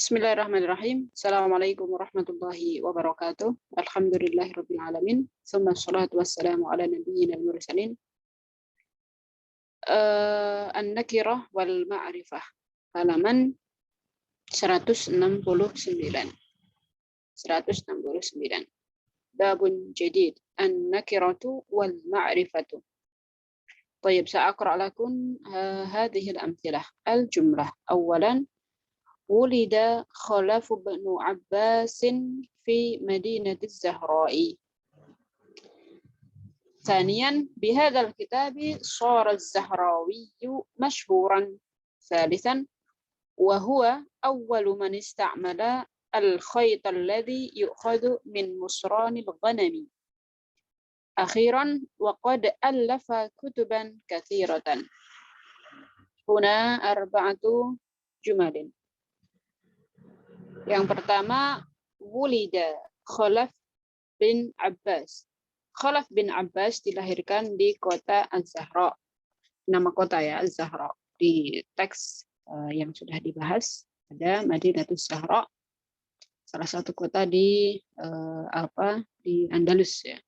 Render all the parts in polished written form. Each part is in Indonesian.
Bismillahirrahmanirrahim. Assalamualaikum warahmatullahi wabarakatuh. Alhamdulillahirabbil alamin. Tsumma sholatu wassalamu ala nabiyyina mursalin. An-nakirah wal ma'rifah. Halaman 169. 169. Babun jadid. An-nakiratu wal ma'rifatu. طيب سأقرأ لكم هذه الأمثلة. الجملة أولاً ولد خلف بن عباس في مدينة الزهراء. ثانيا بهذا الكتاب صار الزهراوي مشهورا. ثالثا وهو أول من استعمل الخيط الذي يؤخذ من مصران الغنم. أخيرا وقد ألف كتبا كثيرة. هنا 4 جمل. Yang pertama, wulida Khalaf bin Abbas. Khalaf bin Abbas dilahirkan di kota Az-Zahra. Nama kota ya, Az-Zahra. Di teks yang sudah dibahas ada Madinatus Zahra, salah satu kota di di Andalus ya.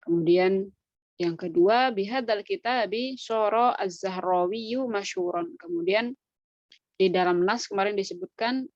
Kemudian yang kedua, bihadzal kitabi syara Az-Zahrawiyyu masyhuran. Kemudian di dalam nas kemarin disebutkan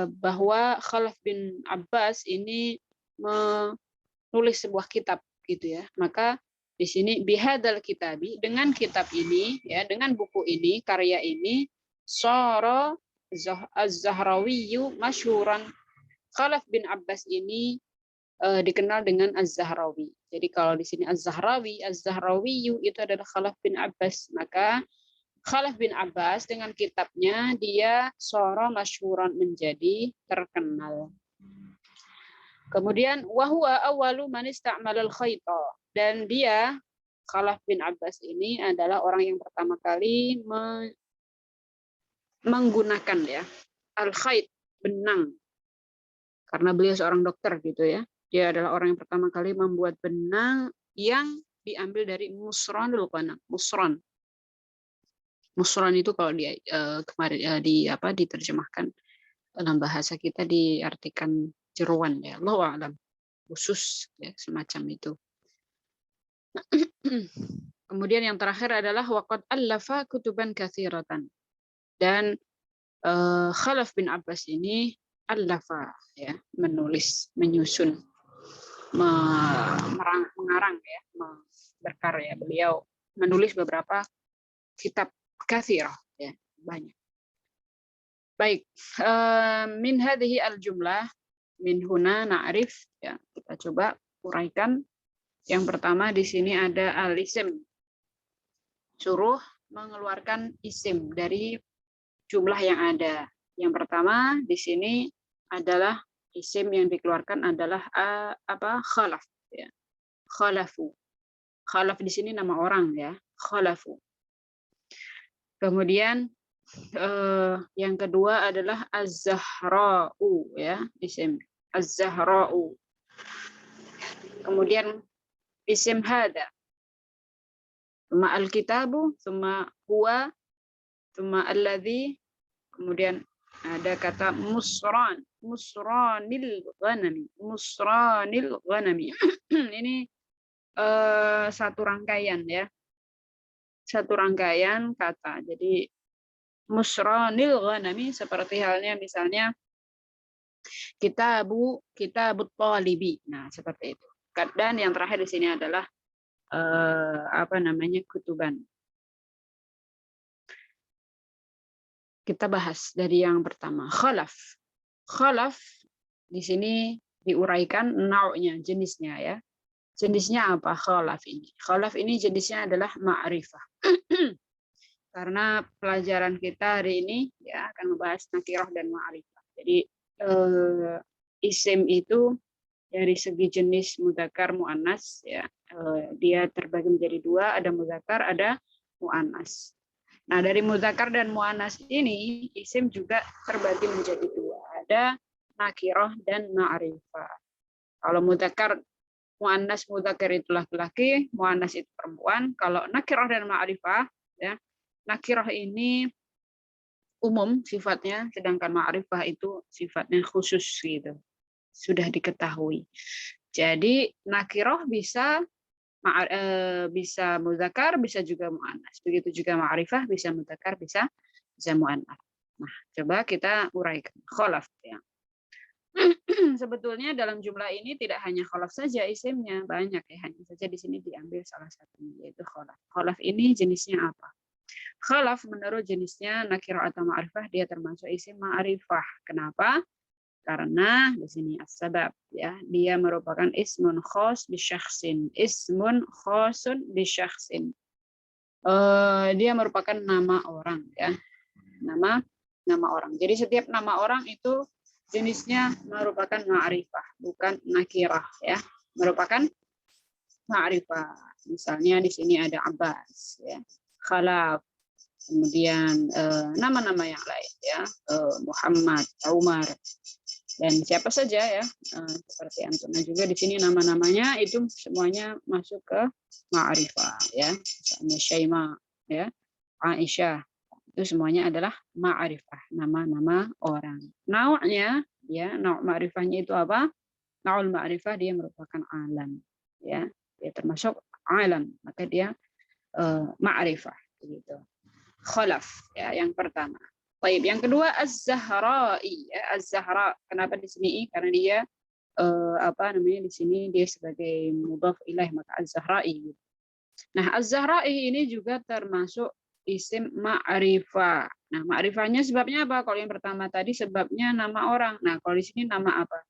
bahwa Khalaf bin Abbas ini menulis sebuah kitab gitu ya. Maka di sini bihadzal kitabi, dengan kitab ini ya, dengan buku ini, karya ini, syara Az-Zahrawiyyu masyhuran. Khalaf bin Abbas ini dikenal dengan Az-Zahrawi. Jadi kalau di sini Az-Zahrawi, Az-Zahrawiyyu itu adalah Khalaf bin Abbas. Maka Khalaf bin Abbas dengan kitabnya dia syara masyhuran, menjadi terkenal. Kemudian wahwa awwalu man ista'mala al-khayta, dan dia Khalaf bin Abbas ini adalah orang yang pertama kali menggunakan ya al-khayt, benang. Karena beliau seorang dokter gitu ya. Dia adalah orang yang pertama kali membuat benang yang diambil dari musranul ghanam. Musran itu kalau dia kemarin diterjemahkan dalam bahasa kita diartikan jeruan ya, Allahu a'lam, khusus ya, semacam itu. Kemudian yang terakhir adalah waqad allafa kutuban katsiratan, dan Khalaf bin Abbas ini allafa ya, menulis, menyusun, mengarang ya, berkarya. Beliau menulis beberapa kitab katsirah ya, banyak. Baik, min hadhihi al-jumlah min huna na'rif ya, kita coba uraikan. Yang pertama di sini ada al-isim. Suruh mengeluarkan isim dari jumlah yang ada. Yang pertama di sini adalah isim yang dikeluarkan adalah khalaf ya. Khalafu. Khalaf di sini nama orang ya, khalafu. Kemudian yang kedua adalah Az-Zahra'u ya, isim Az-Zahra'u. Kemudian isim hada. Tsumma al-kitabu, tsumma huwa, tsumma alladzi. Kemudian ada kata musran, musranil ghanami, musranil ghanami. Ini satu rangkaian ya. Satu rangkaian kata. Jadi musranil ghanami seperti halnya misalnya kitabut talibi. Nah, seperti itu. Dan yang terakhir di sini adalah kutuban. Kita bahas dari yang pertama, khalaf. Khalaf di sini diuraikan nau'nya, jenisnya ya. Jenisnya apa khalaf ini? Khalaf ini jenisnya adalah ma'rifah. Karena pelajaran kita hari ini ya akan membahas nakirah dan ma'rifah. Jadi isim itu dari segi jenis mudzakkar muannas ya, dia terbagi menjadi 2, ada mudzakkar, ada muannas. Nah, dari mudzakkar dan muannas ini isim juga terbagi menjadi 2, ada nakirah dan ma'rifah. Kalau mudzakkar muannas, mudzakkar itu laki-laki, muannas itu perempuan. Kalau nakirah dan ma'rifah ya, nakirah ini umum sifatnya, sedangkan ma'rifah itu sifatnya khusus gitu. Sudah diketahui. Jadi nakiroh bisa bisa muzakkar, bisa juga muannas. Begitu juga ma'rifah bisa muzakkar, bisa muannas. Nah, coba kita uraikan kholaf ya. Sebetulnya dalam jumlah ini tidak hanya kholaf saja isimnya, banyak ya, hanya saja di sini diambil salah satunya yaitu kholaf. Kholaf ini jenisnya apa? Kholaf menurut jenisnya nakirah atau ma'rifah dia termasuk isim ma'rifah. Kenapa? Karena di sini as-sabab ya, dia merupakan ismun khos bi syakhsin, ismun khosun bi syakhsin. Dia merupakan nama orang ya. Nama orang. Jadi setiap nama orang itu jenisnya merupakan ma'rifah, bukan nakirah ya. Merupakan ma'rifah. Misalnya di sini ada Abbas ya, Khalaf, kemudian nama-nama yang lain ya, Muhammad, Umar, dan siapa saja ya, seperti Antuna juga di sini nama-namanya itu semuanya masuk ke ma'rifah ya. Misalnya Syaima ya, Aisyah, itu semuanya adalah ma'rifah, nama-nama orang. Nau'nya ya, nau' ma'rifahnya itu apa? Naul ma'rifah dia merupakan alam ya. Dia termasuk alam, maka dia ma'rifah gitu. Kholaf ya yang pertama. Baik, yang kedua az-zahra'i ya, az-zahra. Kenapa di sini? Karena dia apa namanya di sini dia sebagai mudhaf ilaih, maka az-zahra'i. Nah, az-zahra'i ini juga termasuk isim ma'rifah. Nah, ma'rifahnya sebabnya apa? Kalau yang pertama tadi sebabnya nama orang. Nah, kalau di sini nama apa?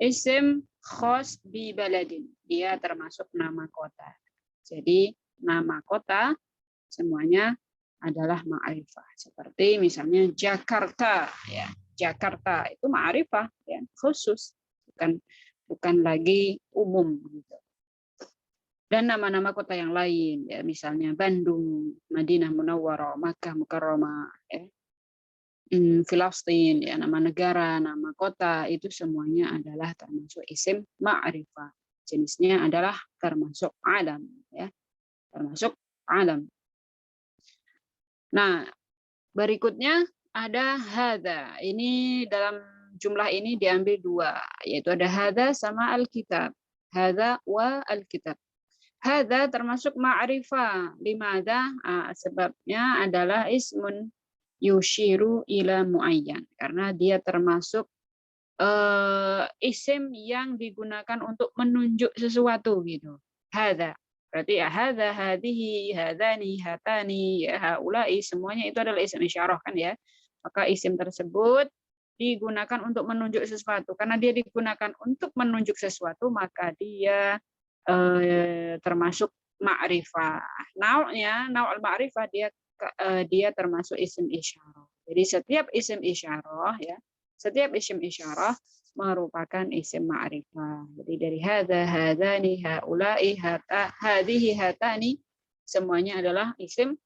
Isim khos bi baladin. Dia termasuk nama kota. Jadi, nama kota semuanya adalah ma'rifah. Seperti misalnya Jakarta ya. Jakarta itu ma'rifah ya, khusus, bukan lagi umum gitu. Dan nama-nama kota yang lain ya, misalnya Bandung, Madinah Munawwarah, Makkah Mukarramah ya. Filastin ya, nama negara, nama kota itu semuanya adalah termasuk isim ma'rifah. Jenisnya adalah termasuk alam ya. Termasuk alam. Nah, berikutnya ada hadza. Ini dalam jumlah ini diambil dua, yaitu ada hadza sama alkitab. Hadza wa alkitab. Hadza termasuk ma'rifah. Limadza? Sebabnya adalah ismun yushiru ila muayyan. Karena dia termasuk isim yang digunakan untuk menunjuk sesuatu gitu. Hadza. Berarti ya hadza, hadhihi, hadzani, hatani, ya haula'i, semuanya itu adalah isim isyarah kan ya. Maka isim tersebut digunakan untuk menunjuk sesuatu. Karena dia digunakan untuk menunjuk sesuatu, maka dia termasuk ma'rifah. Nau'nya, nau'al ma'rifah dia termasuk isim isyarah. Jadi setiap isim isyarah ya, setiap isim isyarah merupakan isim ma'rifah. Jadi dari hadza, hadzani, haula'i, hadhihi, hatani semuanya adalah isim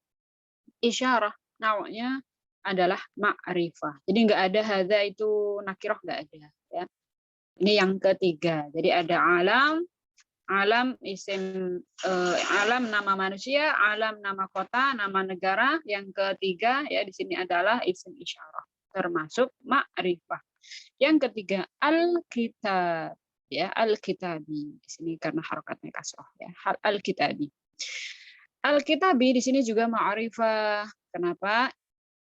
isyarah. Nau'nya adalah ma'rifah. Jadi enggak ada hadza itu nakirah, enggak ada ya. Ini yang ketiga. Jadi ada alam isim alam nama manusia, alam nama kota, nama negara. Yang ketiga ya di sini adalah isim isyarah termasuk ma'rifah. Yang ketiga al-kitab ya, al-kitabi. Di sini karena harokatnya kasroh ya. Al-kitabi. Al-kitabi di sini juga ma'rifah. Kenapa?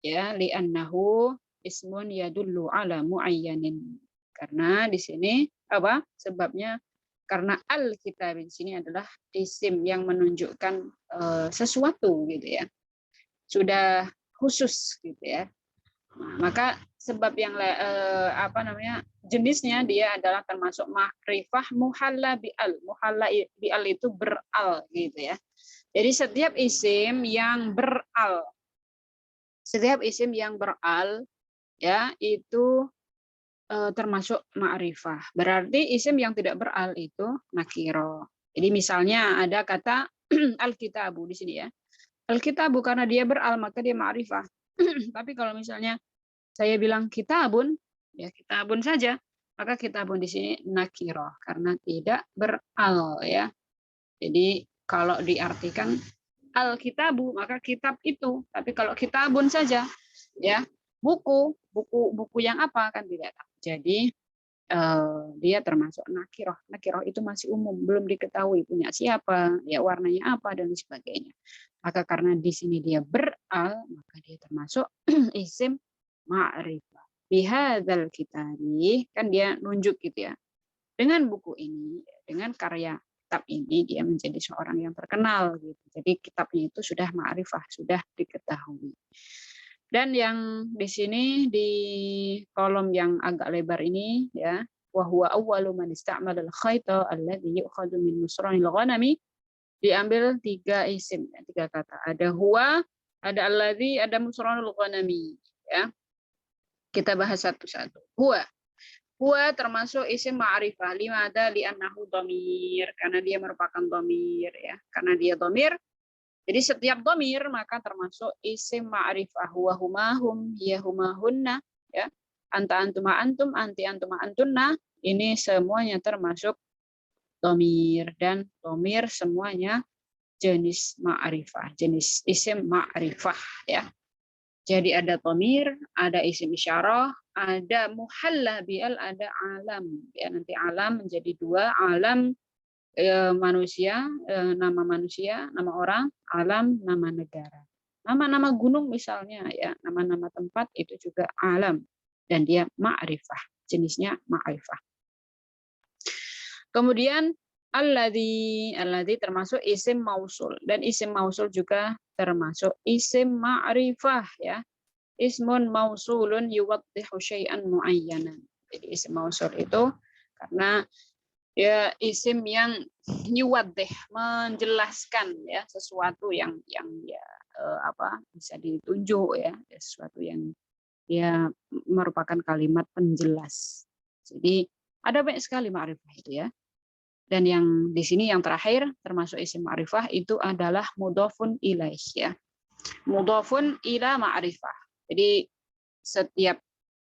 Ya, li'annahu ismun yadullu ala muayyanin. Karena di sini apa? Sebabnya karena al-kitab di sini adalah isim yang menunjukkan sesuatu gitu ya. Sudah khusus gitu ya. Nah, maka sebab yang apa namanya? Jenisnya dia adalah termasuk ma'rifah muhalla bi'al. Muhalla bi'al itu beral gitu ya. Jadi setiap isim yang beral ya itu termasuk ma'rifah. Berarti isim yang tidak beral itu nakiro. Jadi misalnya ada kata al-kitabu di sini ya. Al-kitabu karena dia beral maka dia ma'rifah. Tapi kalau misalnya saya bilang kitabun, ya kitabun saja, maka kitabun di sini nakiro karena tidak beral ya. Jadi kalau diartikan al-kitabu maka kitab itu, tapi kalau kitabun saja ya buku yang apa kan tidak tahu. Jadi dia termasuk nakiroh. Nakiroh itu masih umum, belum diketahui punya siapa, ya warnanya apa dan sebagainya. Maka karena di sini dia beral, maka dia termasuk isim ma'rifah. Bihadzal kitabi, kan dia nunjuk gitu ya. Dengan buku ini, dengan karya kitab ini dia menjadi seorang yang terkenal gitu. Jadi kitabnya itu sudah ma'rifah, sudah diketahui. Dan yang di sini di kolom yang agak lebar ini ya, wa huwa awwalu man ista'mala al-khayta alladhi yu'khadhu min musranil ghanami, diambil 3 isim, 3 kata. Ada huwa, ada alladhi, ada musranul ghanami ya. Kita bahas satu-satu. Huwa termasuk isim ma'rifah, limada li'annahu dhamir, karena dia merupakan dhamir ya. Karena dia dhamir, jadi setiap dhamir maka termasuk isim ma'rifah. Huwa humahum, hiya humahunna ya. Anta antuma antum, anti antuma antunna, ini semuanya termasuk dhamir, dan dhamir semuanya jenis ma'rifah, jenis isim ma'rifah ya. Jadi ada dhamir, ada isim isyarah, ada muhalla bi'al, ada alam. Ya, nanti alam menjadi 2, alam manusia, nama orang, alam nama negara. Nama-nama gunung misalnya ya, nama-nama tempat itu juga alam dan dia ma'rifah, jenisnya ma'rifah. Kemudian alladzi termasuk isim mausul, dan isim mausul juga termasuk isim ma'rifah ya. Ismun mausulun yuwaddihu syai'an muayyanan. Jadi isim mausul itu karena ya isim yang yuwaddih, menjelaskan ya sesuatu yang ya bisa ditunjuk ya, sesuatu yang ya merupakan kalimat penjelas. Jadi ada banyak sekali ma'rifah itu ya. Dan yang di sini yang terakhir termasuk isim ma'rifah itu adalah mudhafun ilaih ya. Mudhafun ila ma'rifah. Jadi setiap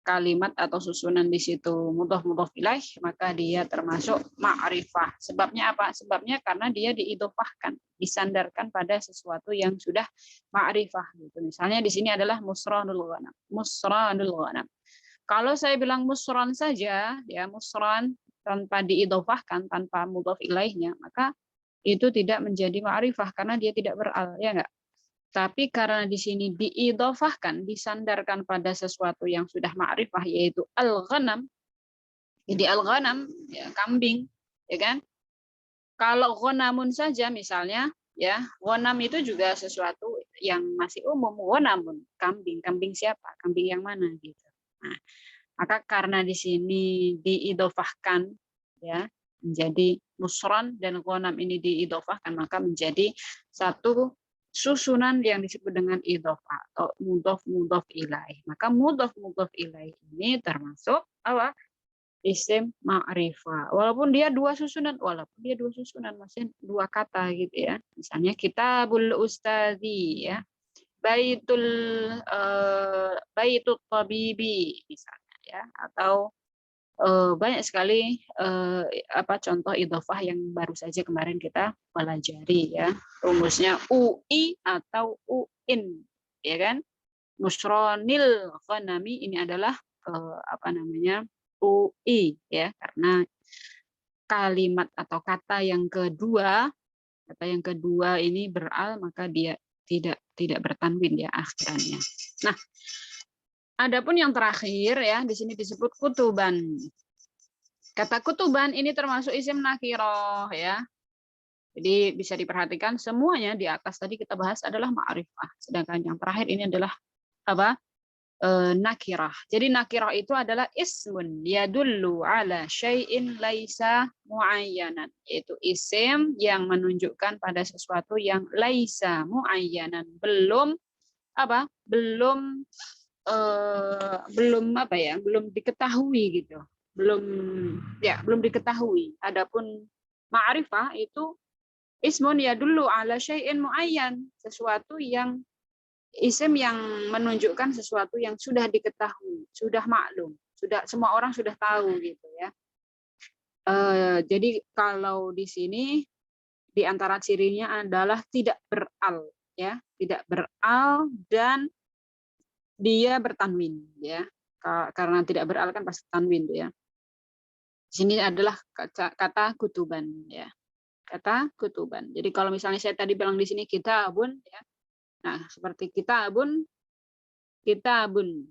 kalimat atau susunan di situ mudhaf ilaih, maka dia termasuk ma'rifah. Sebabnya apa? Sebabnya karena dia diidhofahkan, disandarkan pada sesuatu yang sudah ma'rifah gitu. Misalnya di sini adalah musranul ghanam. Musranul ghanam. Kalau saya bilang musran saja, ya musran tanpa diidhofahkan, tanpa mudhaf ilaihnya, maka itu tidak menjadi ma'rifah karena dia tidak beral, ya enggak? Tapi karena di sini diidhofahkan, disandarkan pada sesuatu yang sudah ma'rifah, yaitu al-ghanam. Jadi al-ghanam ya kambing, ya kan? Kalau ghanamun saja misalnya, ya, ghanam itu juga sesuatu yang masih umum, ghanamun, kambing. Kambing siapa? Kambing yang mana gitu. Nah, maka karena di sini diidhofahkan ya menjadi musran dan ghanam ini diidhofahkan, maka menjadi satu susunan yang disebut dengan idhofah atau mudhaf ilaih. Maka mudhaf ilaih ini termasuk apa? Isim ma'rifah. Walaupun dia dua susunan, maksudnya 2 kata gitu ya. Misalnya kitabul ustazi ya. Baitul tabibi misalnya ya, atau banyak sekali contoh idhofah yang baru saja kemarin kita pelajari ya. Rumusnya UI atau UIN ya kan. Musronil ghanami ini adalah UI ya, karena kalimat atau kata yang kedua ini beral, maka dia tidak bertanwin ya akhirannya. Nah, adapun yang terakhir ya, di sini disebut kutuban. Kata kutuban ini termasuk isim nakiroh ya. Jadi bisa diperhatikan semuanya di atas tadi kita bahas adalah ma'rifah. Sedangkan yang terakhir ini adalah apa? Nakirah. Jadi nakirah itu adalah ismun yadullu ala syai'in laisa muayyanan, yaitu isim yang menunjukkan pada sesuatu yang laisa muayyanan, belum diketahui gitu. Belum diketahui. Adapun ma'rifah itu ismun yadullu ala syai'in muayyan, sesuatu yang isim yang menunjukkan sesuatu yang sudah diketahui, sudah maklum, semua orang sudah tahu gitu ya. Jadi kalau di sini di antara cirinya adalah tidak beral ya, tidak beral dan dia bertanwin ya. Karena tidak beral kan pasti tanwin tuh ya. Di sini adalah kata kutuban ya. Kata kutuban. Jadi kalau misalnya saya tadi bilang di sini kitabun ya. Nah, seperti kitabun kitabun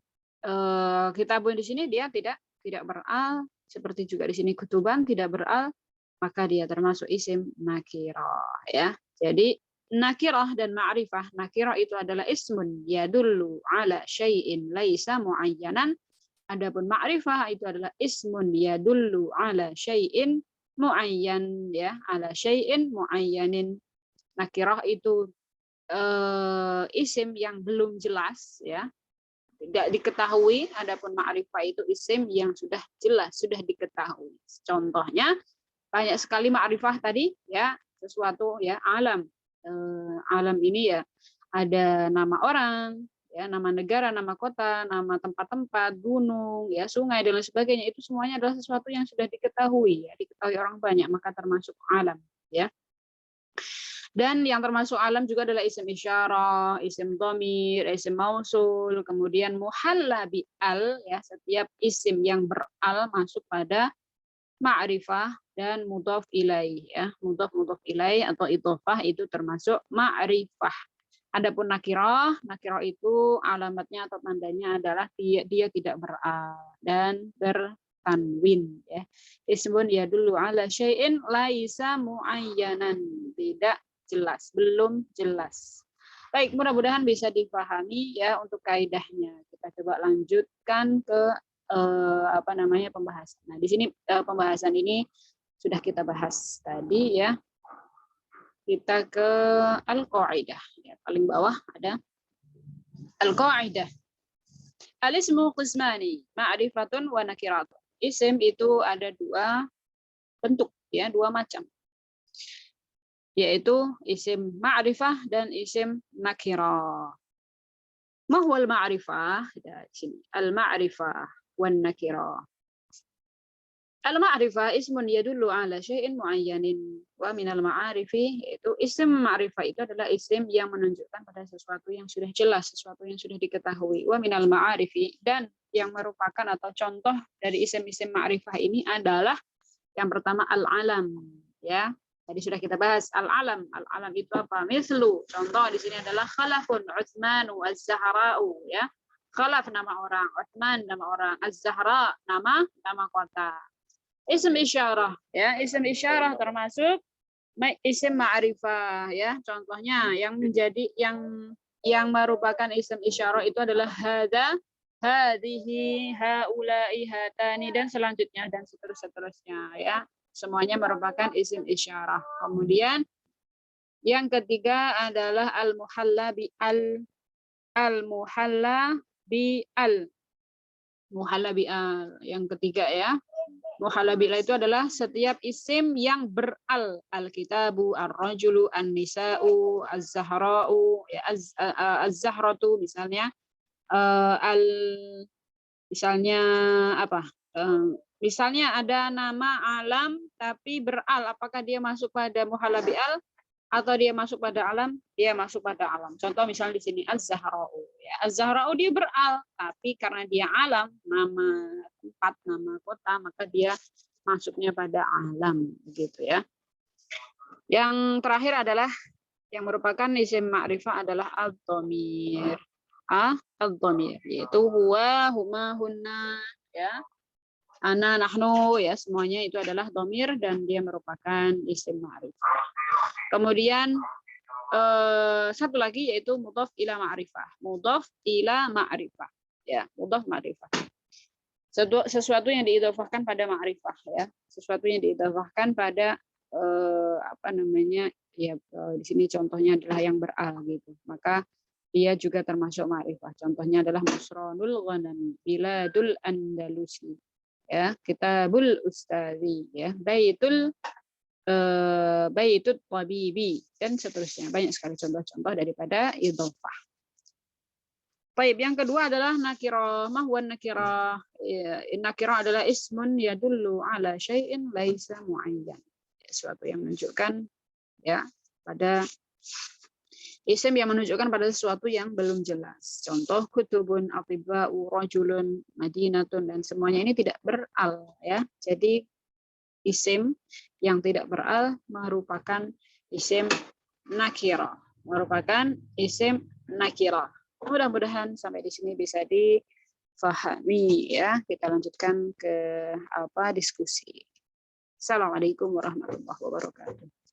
di sini dia tidak beral, seperti juga di sini kutuban tidak beral, maka dia termasuk isim nakirah ya. Jadi nakirah dan ma'rifah. Nakirah itu adalah ismun yadullu ala syai'in laisa muayyanan. Adapun ma'rifah itu adalah ismun yadullu ala syai'in muayyan ya, ala syai'in muayyanin. Nakirah itu isim yang belum jelas ya, tidak diketahui. Adapun ma'rifah itu isim yang sudah jelas, sudah diketahui. Contohnya banyak sekali ma'rifah tadi ya, sesuatu ya, alam. Alam ini ya ada nama orang, ya, nama negara, nama kota, nama tempat-tempat, gunung, ya, sungai dan lain sebagainya. Itu semuanya adalah sesuatu yang sudah diketahui, ya, diketahui orang banyak, maka termasuk alam, ya. Dan yang termasuk alam juga adalah isim isyarah, isim dhamir, isim mausul, kemudian muhalla bi al, ya, setiap isim yang beral masuk pada ma'rifah dan mudhaf ilaih ya. Mudhaf ilaih atau idhofah itu termasuk ma'rifah. Adapun nakirah itu alamatnya atau tandanya adalah dia tidak beral dan bertanwin ya. Ismun yadullu ala syai'in laisa muayyanan, tidak jelas, belum jelas. Baik, mudah-mudahan bisa dipahami ya untuk kaidahnya. Kita coba lanjutkan ke pembahasan. Nah, di sini pembahasan ini sudah kita bahas tadi ya. Kita ke al-qaidah. Ya, paling bawah ada al-qaidah. Al-ismu qismani, ma'rifatun wa nakiratun. Isim itu ada dua bentuk ya, dua macam. Yaitu isim ma'rifah dan isim nakirah. Ma huwal ma'rifah? Ya, sini. Al-ma'rifah wan nakirah. Al-ma'rifah ismun yadullu ala syai'in muayyanin wa minal ma'arifi, yaitu isim ma'rifah itu adalah isim yang menunjukkan pada sesuatu yang sudah jelas, sesuatu yang sudah diketahui. Wa minal ma'arifi, dan yang merupakan atau contoh dari isim-isim ma'rifah ini adalah yang pertama al-alam ya. Tadi sudah kita bahas al-alam. Al-alam itu apa? Mislu. Contoh di sini adalah khalafun, Utsmanu, Az-Zahra'u ya. Khalaf nama orang, Utsman nama orang, Az-Zahra nama kota. Isim isyarah ya, isim isyarah termasuk isim ma'rifah ya. Contohnya yang menjadi yang merupakan isim isyarah itu adalah hadza, hadhihi, haula'i, hatani, dan selanjutnya dan seterusnya ya. Semuanya merupakan isim isyarah. Kemudian yang ketiga adalah al-muhalla bi al. Al-muhalla bi al. Muhalla bi al. Yang ketiga ya. Muhalla bi al itu adalah setiap isim yang beral. Al-kitabu, ar-rajulu, an-nisa'u, az-zahra'u, ya, az-zahratu misalnya. Misalnya apa? Misalnya ada nama alam tapi beral, apakah dia masuk pada muhalla bi al atau dia masuk pada alam? Dia masuk pada alam. Contoh misalnya di sini az-zahra'u ya. Az-zahra'u dia beral, tapi karena dia alam, nama tempat, nama kota, maka dia masuknya pada alam begitu ya. Yang terakhir adalah yang merupakan isim ma'rifah adalah ad-dhamir. Ad-dhamir yaitu huwa, huma, hunna ya. Ana, nahnu ya, semuanya itu adalah dhamir dan dia merupakan isim ma'rifah. Kemudian satu lagi yaitu mudhaf ila ma'rifah. Mudhaf ila ma'rifah ya, mudhaf ma'rifah. Sesuatu yang diidhofahkan pada ma'rifah ya. Sesuatu yang diidhofahkan pada ya, di sini contohnya adalah yang beral gitu. Maka dia juga termasuk ma'rifah. Contohnya adalah Musronul Ghanam, Biladul Andalusi. Ya, Kitabul Ustazi ya, Baitut Tabibi dan seterusnya. Banyak sekali contoh-contoh daripada idhofah. Baik, yang kedua adalah nakirah. Ma huwa nakirah? Nakirah adalah ismun yadullu ala syai'in laisa muayyan. Sesuatu yang menunjukkan ya pada Isim yang menunjukkan pada sesuatu yang belum jelas. Contoh kutubun, atiba'u, rajulun, madinatun, dan semuanya ini tidak beral ya. Jadi isim yang tidak beral merupakan isim nakira. Merupakan isim nakira. Mudah-mudahan sampai di sini bisa difahami ya. Kita lanjutkan ke diskusi. Assalamualaikum warahmatullahi wabarakatuh.